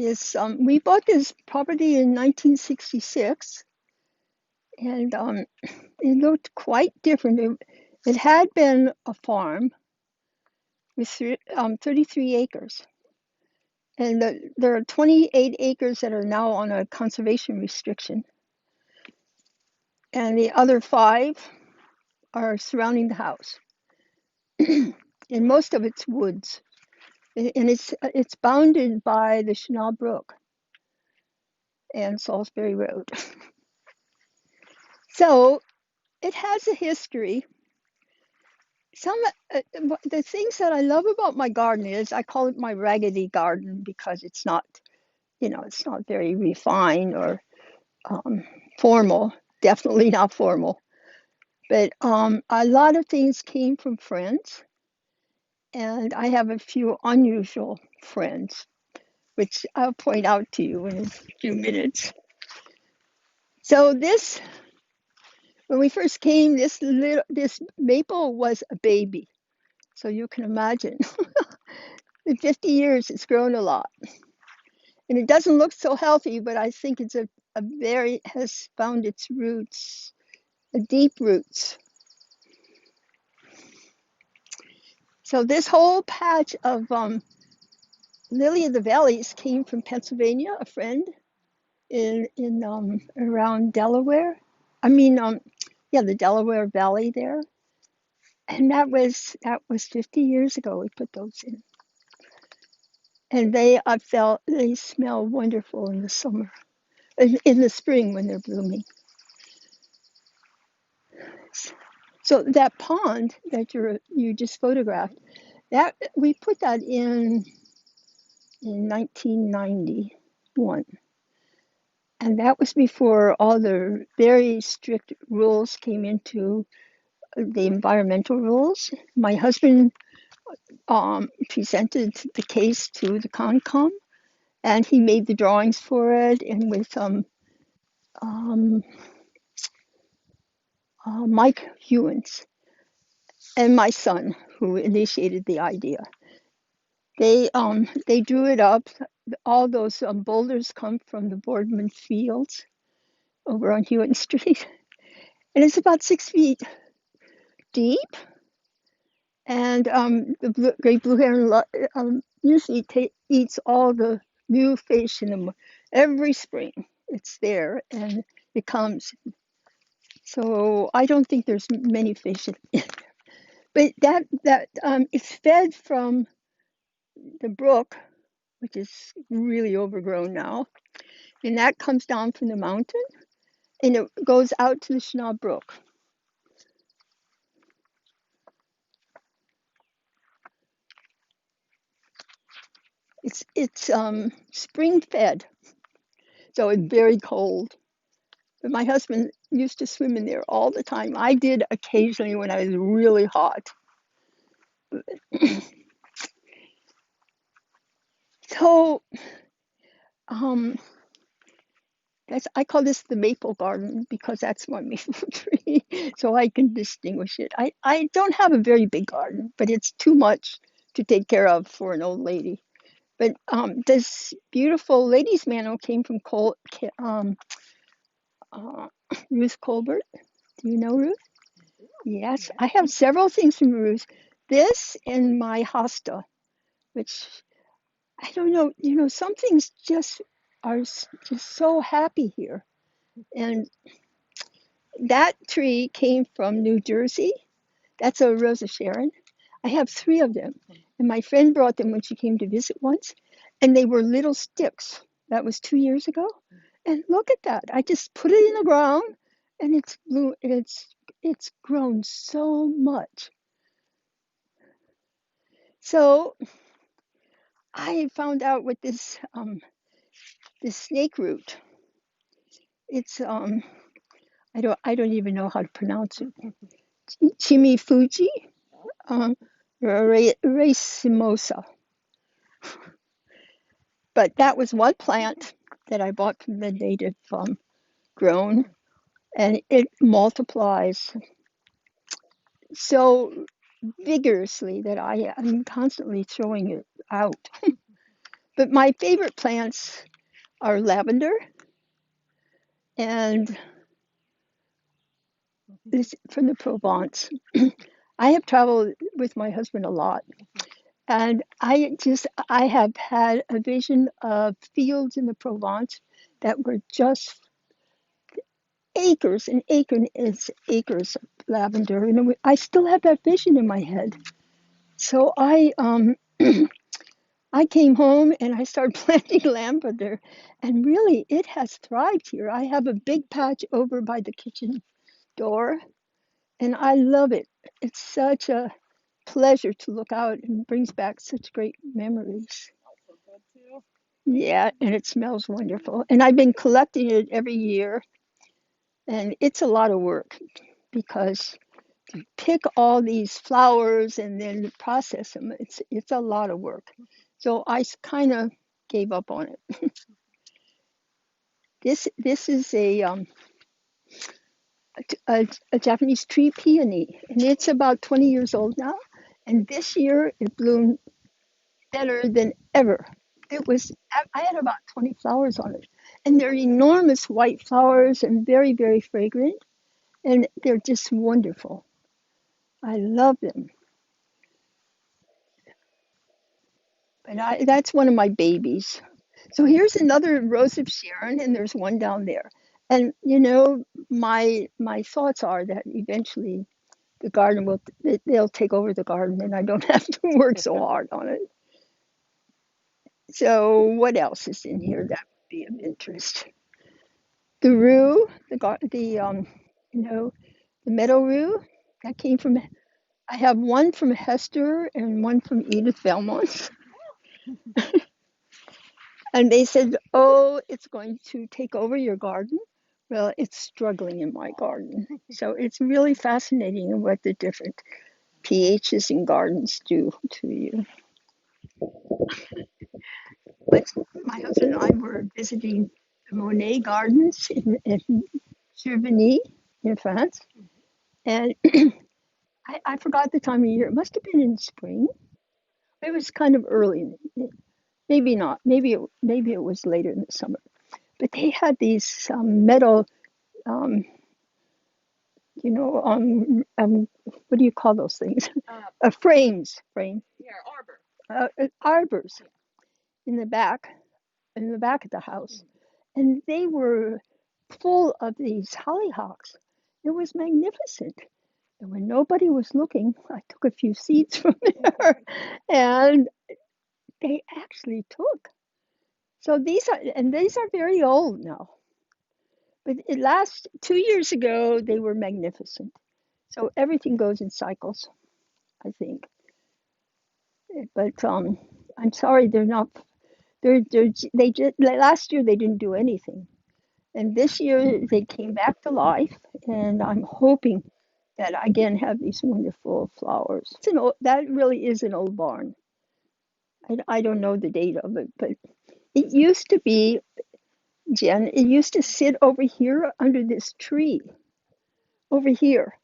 is we bought this property in 1966, and it looked quite different. It had been a farm with 33 acres, and there are 28 acres that are now on a conservation restriction, and the other 5 are surrounding the house, and most of it's woods, and it's bounded by the Chenal Brook and Salisbury Road. So it has a history. Some the things that I love about my garden is I call it my raggedy garden because it's not, it's not very refined or formal. Definitely not formal. But a lot of things came from friends, and I have a few unusual friends, which I'll point out to you in a few minutes. So when we first came, this maple was a baby. So you can imagine, in 50 years, it's grown a lot. And it doesn't look so healthy, but I think it's has found its roots, deep roots. So this whole patch of lily of the valleys came from Pennsylvania, a friend in around Delaware. I mean, the Delaware Valley there. And that was 50 years ago we put those in. And I felt they smell wonderful in the summer, in the spring when they're blooming. So that pond that you just photographed, that we put that in 1991. And that was before all the very strict rules came into the environmental rules. My husband presented the case to the Concom, and he made the drawings for it, and with Mike Hewins and my son, who initiated the idea. They drew it up. All those boulders come from the Boardman Fields over on Hewitt Street, and it's about 6 feet deep. And the great blue heron usually eats all the new fish every spring. It's there, and it comes. So I don't think there's many fish in it. But it's fed from the brook, which is really overgrown now, and that comes down from the mountain, and it goes out to the Chenal Brook. It's spring fed, so it's very cold. But my husband used to swim in there all the time. I did occasionally when I was really hot. So I call this the maple garden because that's my maple tree, so I can distinguish it. I don't have a very big garden, but it's too much to take care of for an old lady. But this beautiful ladies' mantle came from Ruth Colbert. Do you know Ruth? Yes, I have several things from Ruth. This and my hosta, which I don't know, some things just are just so happy here. And that tree came from New Jersey. That's a Rosa Sharon. I have 3 of them. And my friend brought them when she came to visit once. And they were little sticks. That was 2 years ago. And look at that. I just put it in the ground and it's grown so much. So I found out with this snake root. It's I don't even know how to pronounce it. Chimifuji, racimosa. But that was one plant that I bought from the native grown, and it multiplies so vigorously that I am constantly throwing it out. But my favorite plants are lavender and this from the Provence. I have traveled with my husband a lot, and I have had a vision of fields in the Provence that were just acres and acres of lavender, and I still have that vision in my head. So I came home and I started planting lavender, and really it has thrived here. I have a big patch over by the kitchen door, and I love it. It's such a pleasure to look out and brings back such great memories. Yeah, and it smells wonderful. And I've been collecting it every year, and it's a lot of work because to pick all these flowers and then process them, it's a lot of work. So I kind of gave up on it. This is a Japanese tree peony, and it's about 20 years old now. And this year it bloomed better than ever. I had about 20 flowers on it, and they're enormous white flowers and very, very fragrant, and they're just wonderful. I love them. But that's one of my babies. So here's another Rose of Sharon, and there's one down there. And my thoughts are that eventually the garden they'll take over the garden, and I don't have to work so hard on it. So what else is in here that would be of interest? The rue, you know, the meadow rue that came from. I have one from Hester and one from Edith Belmont, and they said, "Oh, it's going to take over your garden." Well, it's struggling in my garden, so it's really fascinating what the different pHs in gardens do to you. But my husband and I were visiting the Monet Gardens in Cervigny in France, and I forgot the time of year. It must have been in spring. It was kind of early. Maybe not. Maybe it was later in the summer. But they had these metal, um, what do you call those things? Frame, arbors in the back, of the house, and they were full of these hollyhocks. It was magnificent. And when nobody was looking, I took a few seeds from there, and they actually took. So these are very old now. But it last 2 years ago they were magnificent. So everything goes in cycles, I think. But I'm sorry they're not. They just last year they didn't do anything, and this year they came back to life, and I'm hoping that I again have these wonderful flowers. That really is an old barn. I don't know the date of it, but it used to be, Jen, it used to sit over here under this tree over here.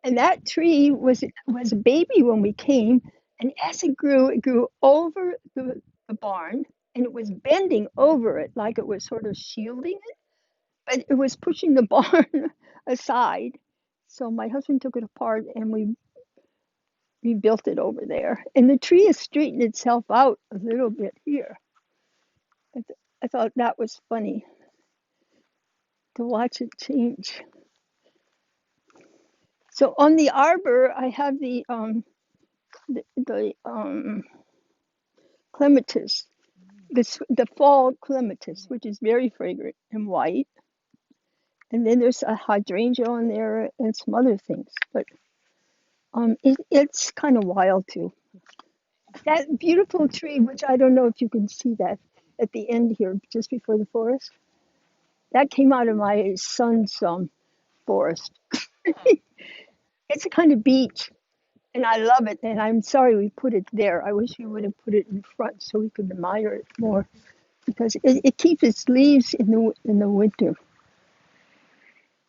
And that tree was a baby when we came, and as it grew over the barn, and it was bending over it like it was sort of shielding it, but it was pushing the barn aside. So my husband took it apart and we rebuilt it over there. And the tree has straightened itself out a little bit here. I thought that was funny to watch it change. So on the arbor, I have the clematis, the fall clematis, which is very fragrant and white. And then there's a hydrangea on there and some other things, but it's kind of wild too. That beautiful tree, which I don't know if you can see that at the end here, just before the forest, that came out of my son's forest. It's a kind of beach, and I love it. And I'm sorry we put it there. I wish we would have put it in front so we could admire it more because it keeps its leaves in the winter.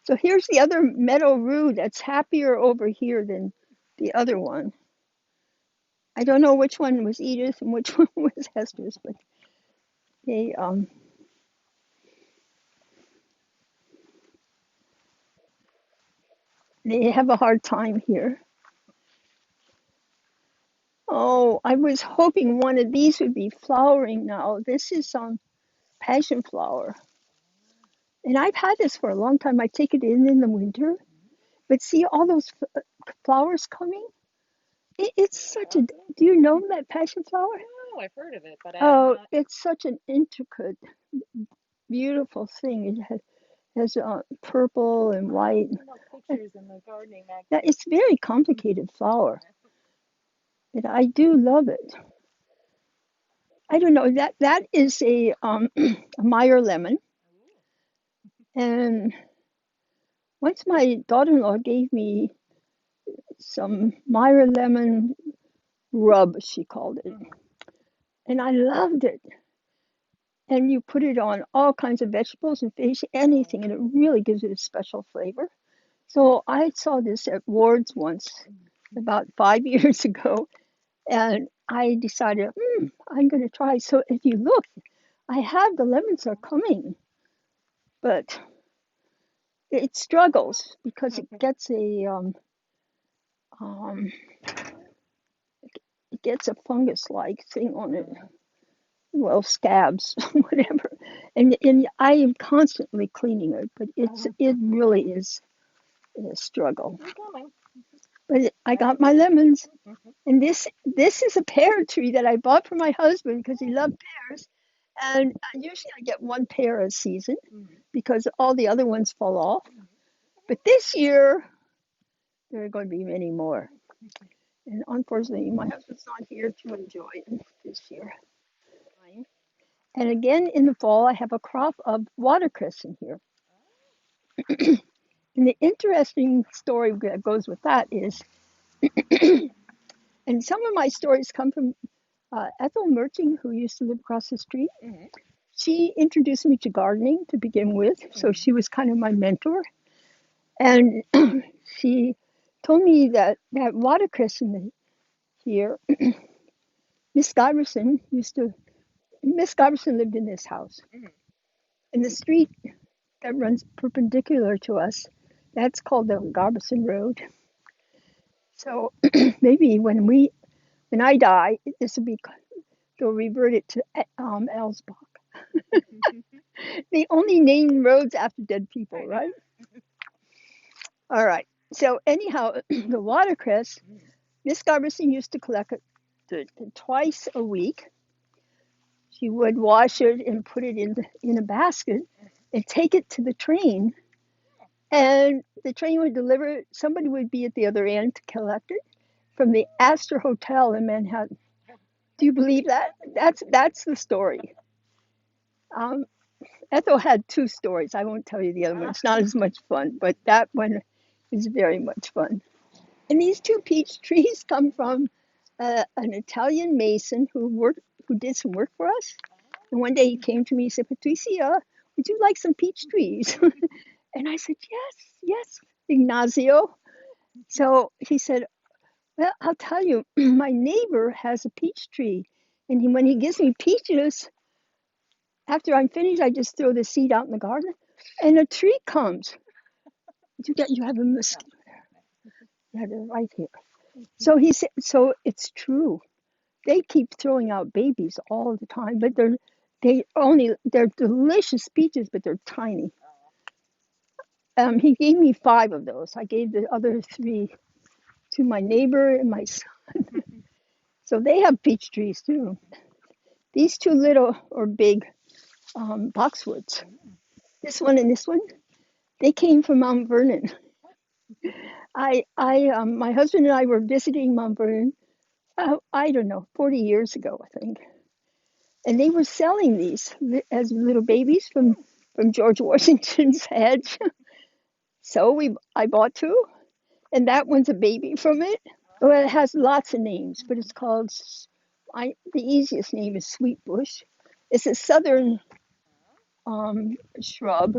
So here's the other meadow rue that's happier over here than the other one. I don't know which one was Edith and which one was Hester's, but they um they have a hard time here. Oh, I was hoping one of these would be flowering now. This is passion flower, and I've had this for a long time. I take it in the winter, but see all those flowers coming. It's such a. Do you know that passion flower? No, I've heard of it, but I have Oh, not. it's such an intricate, beautiful thing. It has purple and white. No pictures in the gardening Yeah, magazine. it's very complicated flower, and I do love it. I don't know that is a Meyer lemon, and once my daughter-in-law gave me some Meyer lemon rub, she called it, and I loved it. And you put it on all kinds of vegetables and fish, anything, and it really gives it a special flavor. So I saw this at Ward's once about 5 years ago, and I decided, I'm going to try. So if you look, I have the lemons are coming, but it struggles because um, it gets a fungus-like thing on it. Well, scabs, whatever. And I am constantly cleaning it, but it really is a struggle. They're coming. But I got my lemons, and this is a pear tree that I bought for my husband because he loved pears. And usually I get one pear a season because all the other ones fall off. But this year there are going to be many more. And unfortunately, my husband's not here to enjoy it this year. And again in the fall, I have a crop of watercress in here. And the interesting story that goes with that is, and some of my stories come from Ethel Merching, who used to live across the street. She introduced me to gardening to begin with, so she was kind of my mentor. And she told me that watercress in here, Miss Giberson lived in this house. And the street that runs perpendicular to us, that's called the Giberson Road. So maybe when I die, this will be they'll revert it to Elsbach. They only name roads after dead people, right? All right. So anyhow, the watercress, Miss Garberson used to collect it twice a week. She would wash it and put it in a basket and take it to the train. And the train would deliver it. Somebody would be at the other end to collect it from the Astor Hotel in Manhattan. Do you believe that? That's the story. Um, Ethel had two stories. I won't tell you the other one. It's not as much fun, but that one is very much fun. And these two peach trees come from an Italian mason who did some work for us. And one day he came to me and said, Patricia, would you like some peach trees? And I said, yes, yes, Ignazio. So he said, well, I'll tell you, my neighbor has a peach tree. And when he gives me peaches, after I'm finished, I just throw the seed out in the garden and a tree comes. You have a mosquito there. You have it right here. So he said, so it's true. They keep throwing out babies all the time, but they're delicious peaches, but they're tiny. He gave me 5 of those. I gave the other 3 to my neighbor and my son. So they have peach trees too. These 2 little or big boxwoods. This one and this one, they came from Mount Vernon. My husband and I were visiting Mount Vernon. I don't know, 40 years ago, I think. And they were selling these as little babies from George Washington's hedge. So I bought 2, and that one's a baby from it. Well, it has lots of names, but it's called. The easiest name is sweet bush. It's a southern shrub,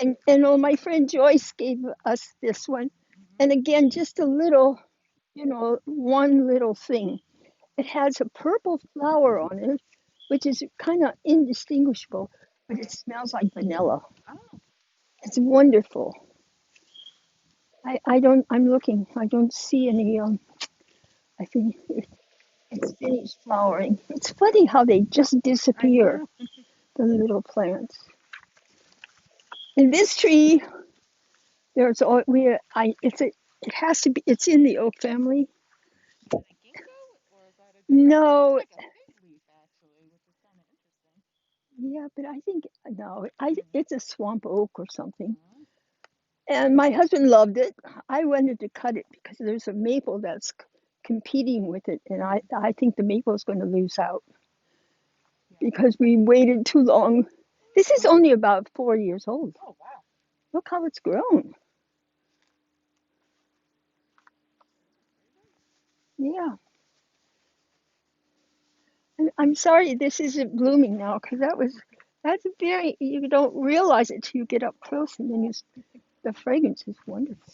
and my friend Joyce gave us this one, and again, just a little, one little thing. It has a purple flower on it, which is kind of indistinguishable, but it smells like vanilla. Oh, It's wonderful. I'm looking. I don't see any, I think it's finished flowering. It's funny how they just I disappear, know. the little plants. In this tree, there's all it has to be, it's in the oak family. Is that a ginkgo or is that a different? It looks No, like a fig leaf actually, which is kind of interesting. yeah, but I think, no, Mm-hmm. it's a swamp oak or something. Oh, And my husband loved it. I wanted to cut it because there's a maple that's competing with it, and mm-hmm. I think the maple is going to lose out Yeah. because we waited too long. This is Oh, only about 4 years old. oh wow. Look how it's grown. Yeah. I'm sorry this isn't blooming now because that's very, you don't realize it till you get up close and then the fragrance is wonderful.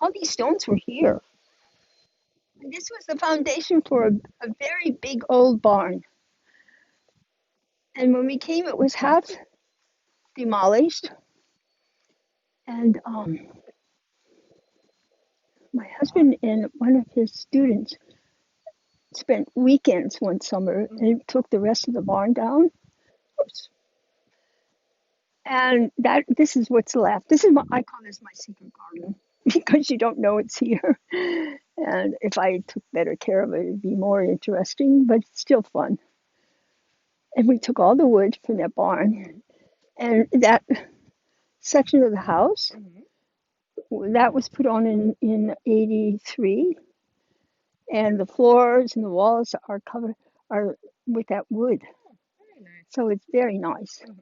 All these stones were here. And this was the foundation for a very big old barn. And when we came, it was half demolished. And my husband and one of his students spent weekends one summer Mm-hmm. and took the rest of the barn down. Oops. And that this is what's left. This is what I call this my secret garden because you don't know it's here. And if I took better care of it, it'd be more interesting, but it's still fun. And we took all the wood from that barn, and that section of the house Mm-hmm. that was put on in '83, and the floors and the walls are covered are with that wood. Oh, very nice. So it's very nice. Mm-hmm.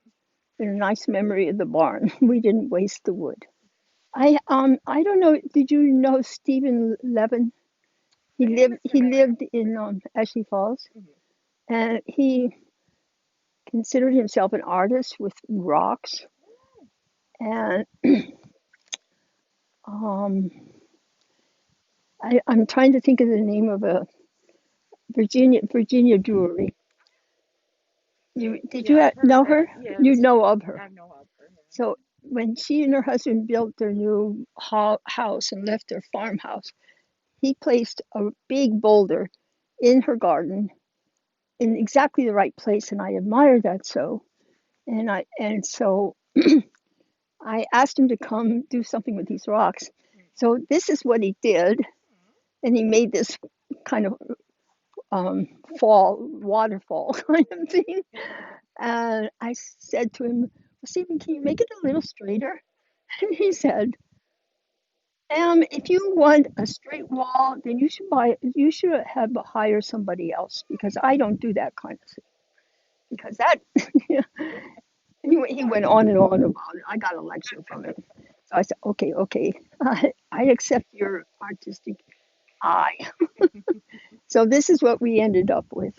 And a nice memory of the barn. We didn't waste the wood. I don't know. Did you know Stephen Levin? The name is He familiar. lived in Ashley Falls, Mm-hmm. and he considered himself an artist with rocks. And um, I'm trying to think of the name of a Virginia brewery. Did Yeah, you I've heard of know it. her? Yeah, You know of her. I know of her. So when she and her husband built their new house and left their farmhouse, he placed a big boulder in her garden in exactly the right place, and I admire that so. And so I asked him to come do something with these rocks. Yeah. So this is what he did, and he made this kind of fall waterfall kind of thing. And I said to him, well, Stephen, can you make it a little straighter? And he said, if you want a straight wall, then you should have hire somebody else because I don't do that kind of thing. Because that, he went on and on about it. I got a lecture from him. So I said, okay, okay, I accept your artistic eye. So this is what we ended up with.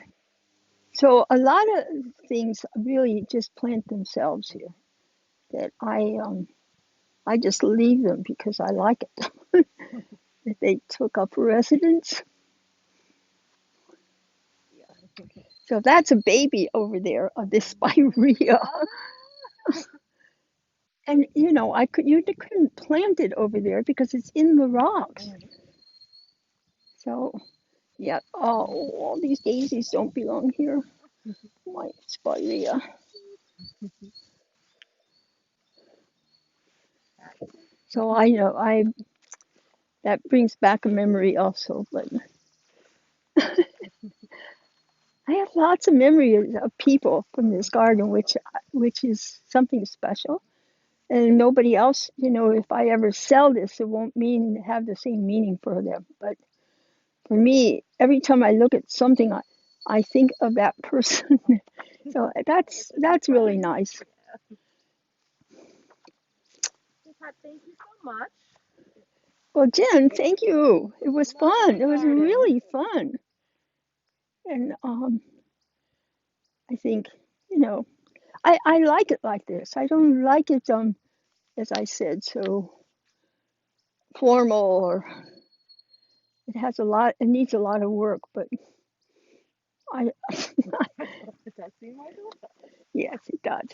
So a lot of things really just plant themselves here that I just leave them because I like it. If they took up residence. Yeah. So that's a baby over there of this spirea. And you couldn't plant it over there because it's in the rocks. Mm-hmm. So yeah, oh, all these daisies don't belong here. My spirea. So I know I that brings back a memory also, but I have lots of memories of people from this garden, which is something special. And nobody else, if I ever sell this, it won't have the same meaning for them. But for me, every time I look at something, I think of that person. So Which is that's really fun. nice. Yeah. Well, Pat, thank you so much. Well, Jen, thank you. It was fun. Lovely It was garden. really fun. And I think, you know, I like it like this. I don't like it, as I said, so formal or it needs a lot of work, but I It does seem like a lot. yes, it does.